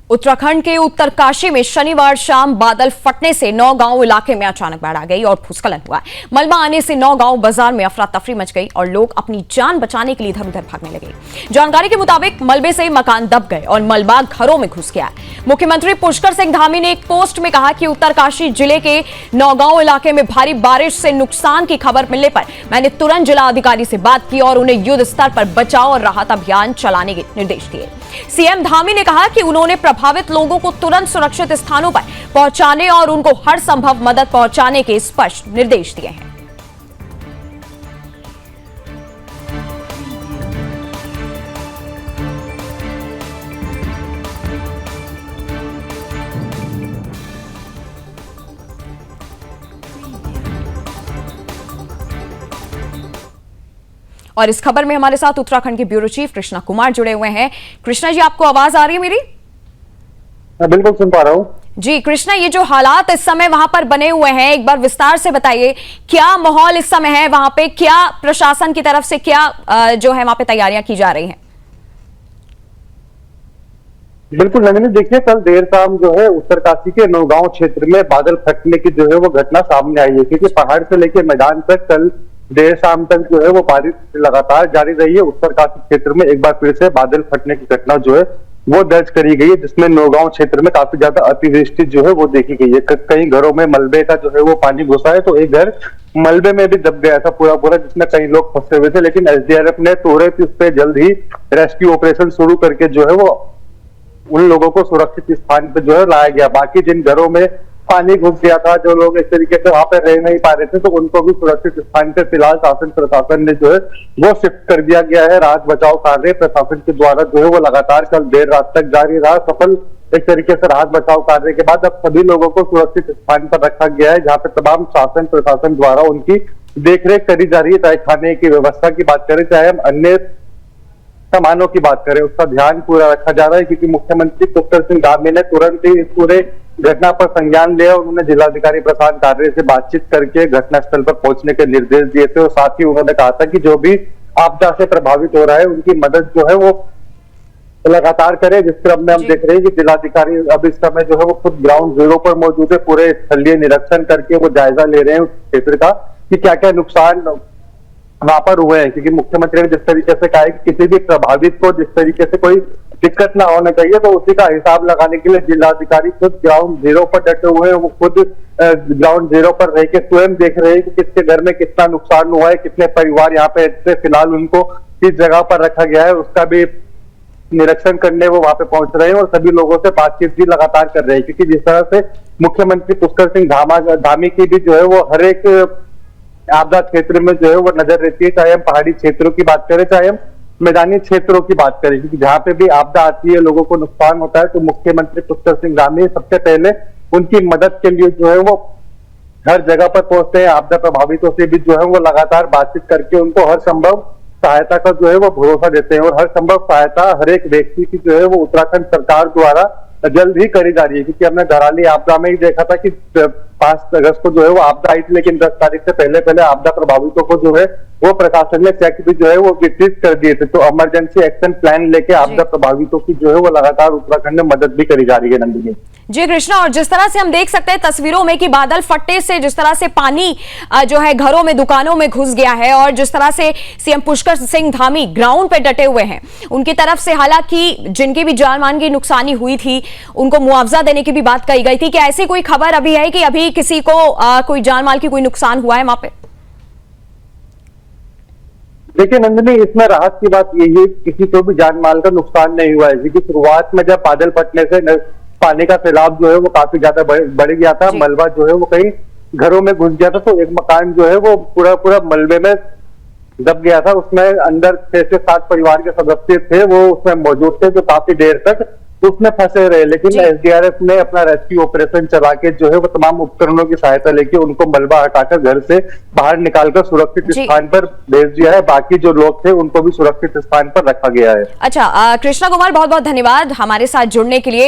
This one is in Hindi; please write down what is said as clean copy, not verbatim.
उत्तराखंड के उत्तरकाशी में शनिवार शाम बादल फटने से नौगांव इलाके में अचानक बाढ़ आ गई और भूस्खलन हुआ। मलबा आने से नौगांव बाजार में अफरा तफरी मच गई और लोग अपनी जान बचाने के लिए इधर उधर भागने लगे। जानकारी के मुताबिक मलबे से मकान दब गए और मलबा घरों में घुस गया। मुख्यमंत्री पुष्कर सिंह धामी ने एक पोस्ट में कहा कि उत्तरकाशी जिले के नौगांव इलाके में भारी बारिश से नुकसान की खबर मिलने पर मैंने तुरंत जिला अधिकारी से बात की और उन्हें युद्ध स्तर पर बचाव और राहत अभियान चलाने के निर्देश दिए। सीएम धामी ने कहा कि उन्होंने प्रभावित लोगों को तुरंत सुरक्षित स्थानों पर पहुंचाने और उनको हर संभव मदद पहुंचाने के स्पष्ट निर्देश दिए हैं। और इस खबर में हमारे साथ उत्तराखंड के ब्यूरो चीफ कृष्णा कुमार जुड़े हुए हैं। कृष्णा जी, आपको आवाज आ रही है मेरी? बिल्कुल सुन पा रहा हूं जी। कृष्णा, ये जो हालात इस समय वहां पर बने हुए हैं, एक बार विस्तार से बताइए, क्या माहौल इस समय है वहां पे? क्या प्रशासन की तरफ से क्या जो है वहां पे तैयारियां की जा रही हैं? बिल्कुल नंदिनी, देखिए कल देर शाम जो है उत्तरकाशी के नौगांव क्षेत्र में बादल फटने की जो है वो घटना सामने आई है, क्योंकि पहाड़ से लेकर मैदान तक कल देर शाम तक जो है वो बारिश लगातार जारी रही है। उत्तरकाशी क्षेत्र में एक बार फिर से बादल फटने की घटना जो है वो दर्ज करी गई है, जिसमें नौगांव क्षेत्र में काफी ज्यादा अतिवृष्टि जो है वो देखी गई है। कई घरों में मलबे का जो है वो पानी घुसा है, तो एक घर मलबे में भी दब गया था पूरा, जिसमें कई लोग फंसे हुए थे। लेकिन एसडीआरएफ ने तुरंत इस पे जल्द ही रेस्क्यू ऑपरेशन शुरू करके जो है वो उन लोगों को सुरक्षित स्थान पे जो है लाया गया। बाकी जिन घरों में पानी घुस गया था, जो लोग इस तरीके से वहां पे रह नहीं पा रहे थे, तो उनको भी सुरक्षित स्थान पे फिलहाल शासन प्रशासन ने जो है वो शिफ्ट कर दिया गया है। राहत बचाव कार्य प्रशासन के द्वारा जो है वो लगातार कल देर रात तक जारी रहा। सफल एक तरीके से राहत बचाव कार्य के बाद अब सभी लोगों को सुरक्षित स्थान पर रखा गया है, जहाँ पे तमाम शासन प्रशासन द्वारा उनकी देखरेख करी जा रही है। चाहे खाने की व्यवस्था की बात करें, चाहे हम अन्य सामानों की बात करें, उसका ध्यान पूरा रखा जा रहा है, क्योंकि मुख्यमंत्री पुष्कर सिंह धामी ने तुरंत ही इस पूरे घटना पर संज्ञान लिया। उन्होंने जिलाधिकारी प्रशांत कार्य से बातचीत करके घटनास्थल पर पहुंचने के निर्देश दिए थे और साथ ही उन्होंने कहा था कि जो भी आपदा से प्रभावित हो रहा है उनकी मदद जो है वो लगातार करें। जिस क्रम में हम देख रहे हैं कि जिलाधिकारी अब इस समय जो है वो खुद ग्राउंड जीरो पर मौजूद है, पूरे स्थलीय निरीक्षण करके वो जायजा ले रहे हैं उस क्षेत्र का कि क्या क्या नुकसान वहां पर हुए हैं। क्योंकि मुख्यमंत्री ने जिस तरीके से कहा है कि किसी भी प्रभावित को जिस तरीके से कोई दिक्कत ना होना चाहिए, तो उसी का हिसाब लगाने के लिए जिलाधिकारी खुद ग्राउंड जीरो पर डटे हुए हैं। वो खुद ग्राउंड जीरो पर रह के स्वयं देख रहे हैं कि किसके घर में कितना नुकसान हुआ है, कितने परिवार यहाँ पे फिलहाल उनको किस जगह पर रखा गया है, उसका भी निरीक्षण करने वो वहां पे पहुंच रहे हैं और सभी लोगों से बातचीत भी लगातार कर रहे हैं। क्योंकि जिस तरह से मुख्यमंत्री पुष्कर सिंह धामी की भी जो है वो हर एक आपदा क्षेत्र में जो है वो नजर रहती है, चाहे हम पहाड़ी क्षेत्रों की बात करें, चाहे हम मैदानी क्षेत्रों की बात करें। क्योंकि जहां पे भी आपदा आती है, लोगों को नुकसान होता है, तो मुख्यमंत्री पुष्कर सिंह धामी सबसे पहले उनकी मदद के लिए जो है वो हर जगह पर पहुंचते हैं। आपदा प्रभावितों से भी जो है वो लगातार बातचीत करके उनको हर संभव सहायता का जो है वो भरोसा देते हैं और हर संभव सहायता हर एक व्यक्ति की जो है वो उत्तराखंड सरकार द्वारा जल्द ही करी जा रही है। क्योंकि हमने घराली आपदा में ही देखा था कि 5 अगस्त को जो है वो आपदा आई थी, लेकिन 10 तारीख से पहले आपदा प्रभावितों को जो है वो प्रशासन ने चेक भी जो है वो वितरित कर दिए थे। तो इमरजेंसी एक्शन प्लान लेके आपदा प्रभावितों की जो है वो लगातार उत्तराखंड में मदद भी करी जा रही है। नंदिनी जी। कृष्णा, और जिस तरह से हम देख सकते हैं तस्वीरों में कि बादल फटने से जिस तरह से पानी जो है घरों में दुकानों में घुस गया है और जिस तरह से सीएम पुष्कर सिंह धामी ग्राउंड पे डटे हुए हैं, उनकी तरफ से हालांकि जिनकी भी जान मान की नुकसानी हुई थी उनको मुआवजा देने की भी बात कही गई थी। क्या ऐसी कोई खबर अभी है कि अभी किसी को कोई जान माल की कोई नुकसान हुआ है वहां पे? देखिए नंदिनी, इसमें राहत की बात यही है किसी को भी जान माल का नुकसान नहीं हुआ है। क्योंकि शुरुआत में जब बादल फटने से पानी का सैलाब जो है वो काफी ज्यादा बढ़ गया था, मलबा जो है वो कई घरों में घुस गया था, तो एक मकान जो है वो पूरा मलबे में दब गया था। उसमें अंदर 6 से 7 परिवार के सदस्य थे, वो उसमें मौजूद थे, जो काफी देर तक उसमें फंसे रहे। लेकिन एसडीआरएफ ने अपना रेस्क्यू ऑपरेशन चला के जो है वो तमाम उपकरणों की सहायता लेके उनको मलबा हटाकर घर से बाहर निकालकर सुरक्षित स्थान पर भेज दिया है। बाकी जो लोग थे उनको भी सुरक्षित स्थान पर रखा गया है। अच्छा, कृष्णा कुमार, बहुत बहुत धन्यवाद हमारे साथ जुड़ने के लिए।